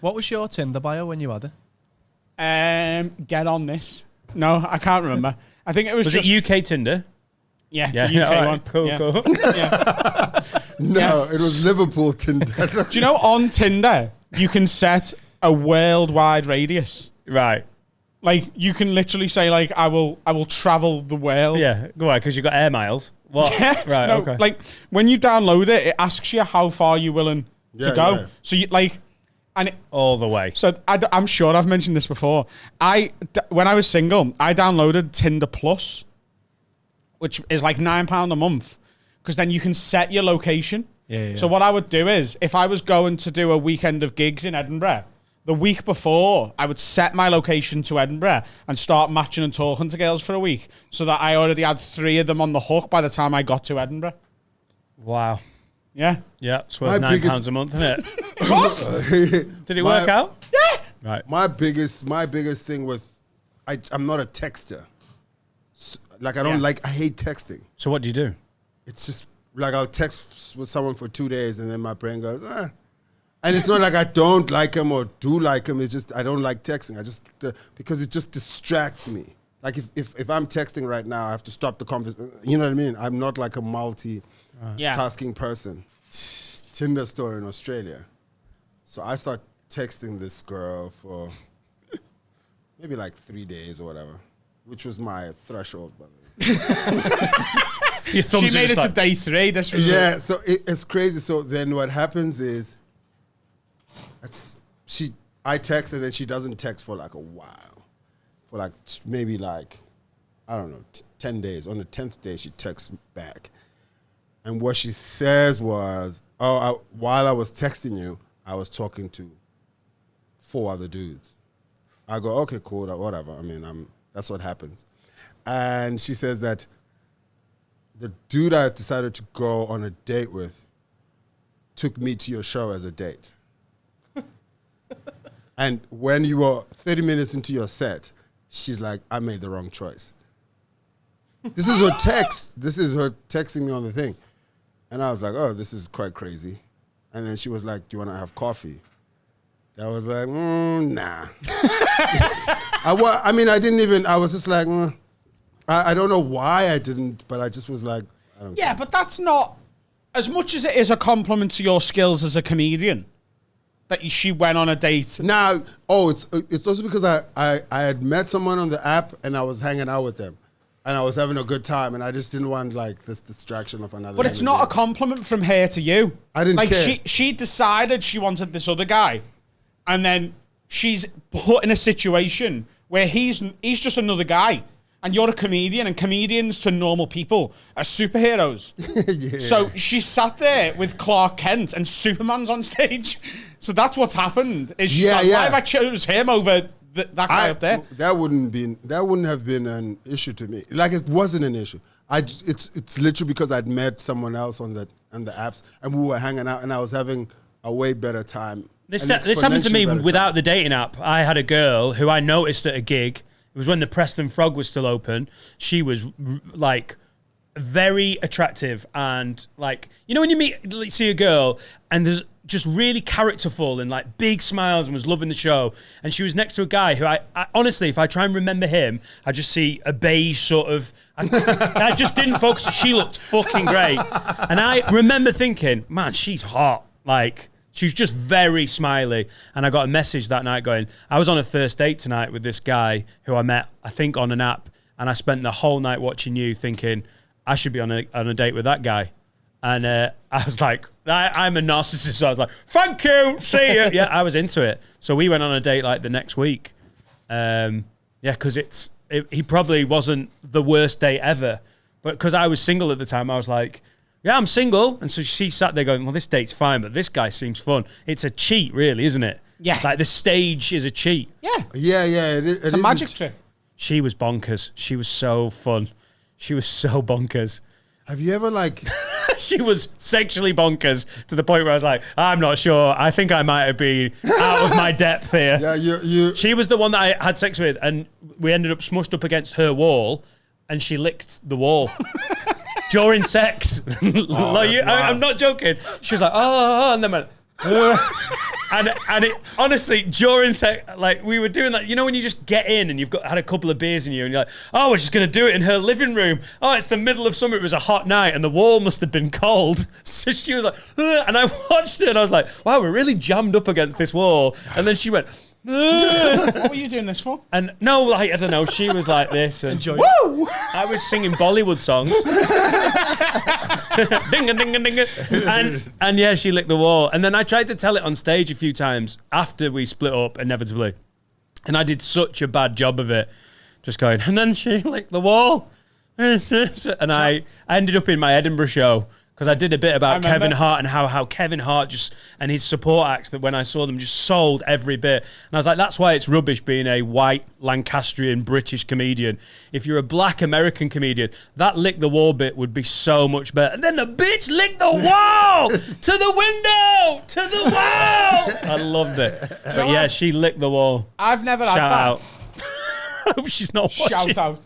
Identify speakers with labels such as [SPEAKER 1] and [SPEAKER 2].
[SPEAKER 1] What was your Tinder bio when you had it?
[SPEAKER 2] Get on this. No, I can't remember. I think it was just...
[SPEAKER 3] it UK Tinder?
[SPEAKER 2] Yeah, the UK one.
[SPEAKER 3] Cool,
[SPEAKER 2] yeah.
[SPEAKER 3] cool.
[SPEAKER 2] Yeah.
[SPEAKER 4] No, it was Liverpool Tinder.
[SPEAKER 2] Do you know on Tinder, you can set a worldwide radius?
[SPEAKER 3] Right.
[SPEAKER 2] Like, you can literally say, like, I will travel the world.
[SPEAKER 3] Yeah, go on, because you've got air miles. What?
[SPEAKER 2] Yeah.
[SPEAKER 3] Right,
[SPEAKER 2] No,
[SPEAKER 3] okay.
[SPEAKER 2] Like, when you download it, it asks you how far you're willing to go.
[SPEAKER 4] Yeah.
[SPEAKER 2] So, you like... And
[SPEAKER 3] all the way.
[SPEAKER 2] So I'm sure I've mentioned this before. When I was single, I downloaded Tinder Plus, which is like £9 a month, because then you can set your location.
[SPEAKER 1] Yeah.
[SPEAKER 2] So what I would do is, if I was going to do a weekend of gigs in Edinburgh, the week before, I would set my location to Edinburgh and start matching and talking to girls for a week, so that I already had 3 of them on the hook by the time I got to Edinburgh.
[SPEAKER 3] Wow.
[SPEAKER 2] Yeah.
[SPEAKER 3] Yeah, it's worth £9 a month, isn't it?
[SPEAKER 2] It was.
[SPEAKER 3] Did it work out?
[SPEAKER 2] Yeah.
[SPEAKER 3] Right.
[SPEAKER 4] My biggest thing with, I'm not a texter. Like, I hate texting.
[SPEAKER 3] So what do you do?
[SPEAKER 4] It's just like I'll text with someone for 2 days and then my brain goes, And it's not like I don't like him or do like him. It's just I don't like texting. I just because it just distracts me. Like if I'm texting right now, I have to stop the conversation. You know what I mean? I'm not like a multi-tasking person. Tinder story in Australia. So I start texting this girl for maybe like 3 days or whatever, which was my threshold, by the way.
[SPEAKER 2] She made it to day 3. This was
[SPEAKER 4] So it's crazy. So then what happens is, I text and then she doesn't text for like a while, for like maybe like, I don't know, 10 days. On the 10th day, she texts back. And what she says was, while I was texting you, I was talking to 4 other dudes. I go, okay, cool, whatever. I mean, that's what happens. And she says that the dude I decided to go on a date with took me to your show as a date. And when you were 30 minutes into your set, she's like, I made the wrong choice. This is her text. This is her texting me on the thing. And I was like, oh, this is quite crazy. And then she was like, do you want to have coffee? I was like, nah. I was just like, I don't know why I didn't, but I just was like, I don't care.
[SPEAKER 2] but that's not, as much as it is a compliment to your skills as a comedian, that she went on a date.
[SPEAKER 4] Now, it's also because I had met someone on the app and I was hanging out with them. And I was having a good time, and I just didn't want like this distraction of another.
[SPEAKER 2] But it's not a compliment from her to you.
[SPEAKER 4] I didn't care.
[SPEAKER 2] She decided she wanted this other guy, and then she's put in a situation where he's just another guy, and you're a comedian, and comedians to normal people are superheroes.
[SPEAKER 4] Yeah.
[SPEAKER 2] So she sat there with Clark Kent, and Superman's on stage. So that's what's happened. Is she why have I chose him over that guy up there?
[SPEAKER 4] That wouldn't have been an issue to me. Like, it wasn't an issue. It's literally because I'd met someone else on the apps and we were hanging out and I was having a way better time.
[SPEAKER 3] This happened to me without the dating app. I had a girl who I noticed at a gig. It was when the Preston Frog was still open. She was like very attractive and like, you know when you see a girl and there's just really characterful and like big smiles and was loving the show. And she was next to a guy who I honestly, if I try and remember him, I just see a beige sort of, I just didn't focus. She looked fucking great. And I remember thinking, man, she's hot. Like, she was just very smiley. And I got a message that night going, I was on a first date tonight with this guy who I met, I think on an app. And I spent the whole night watching you thinking, I should be on a date with that guy. And I was like, I'm a narcissist. So I was like, thank you, see you. Yeah, I was into it. So we went on a date like the next week. Because he probably wasn't the worst date ever. But because I was single at the time, I was like, yeah, I'm single. And so she sat there going, well, this date's fine, but this guy seems fun. It's a cheat, really, isn't it?
[SPEAKER 2] Yeah.
[SPEAKER 3] Like the stage is a cheat.
[SPEAKER 2] Yeah.
[SPEAKER 4] Yeah.
[SPEAKER 2] It's a magic trick.
[SPEAKER 3] She was bonkers. She was so fun. She was so bonkers.
[SPEAKER 4] Have you ever like...
[SPEAKER 3] She was sexually bonkers to the point where I was like, I'm not sure. I think I might have been out of my depth here.
[SPEAKER 4] Yeah, you.
[SPEAKER 3] She was the one that I had sex with, and we ended up smushed up against her wall, and she licked the wall during sex. I'm not joking. She was like, oh, and then went, and it honestly during like we were doing that, you know, when you just get in and you've had a couple of beers in you and you're like, oh, we're just gonna do it in her living room. Oh, it's the middle of summer. It was a hot night and the wall must have been cold. So she was like, ugh, and I watched it and I was like, wow, we're really jammed up against this wall. And then she went,
[SPEAKER 2] what were you doing this for?
[SPEAKER 3] and no, like I don't know, she was like this and
[SPEAKER 2] Woo!
[SPEAKER 3] I was singing Bollywood songs. Ding ding ding ding. And yeah, she licked the wall. And then I tried to tell it on stage a few times after we split up inevitably. And I did such a bad job of it. Just going, and then she licked the wall. And I ended up in my Edinburgh show because I did a bit about Kevin Hart and how Kevin Hart just and his support acts that when I saw them just sold every bit. And I was like, that's why it's rubbish being a white Lancastrian British comedian. If you're a black American comedian, that lick the wall bit would be so much better. And then the bitch licked the wall to the window, to the wall. I loved it. But yeah, she licked the wall.
[SPEAKER 2] I've never had
[SPEAKER 3] Shout
[SPEAKER 2] that.
[SPEAKER 3] out. I hope she's not watching.
[SPEAKER 2] Shout out.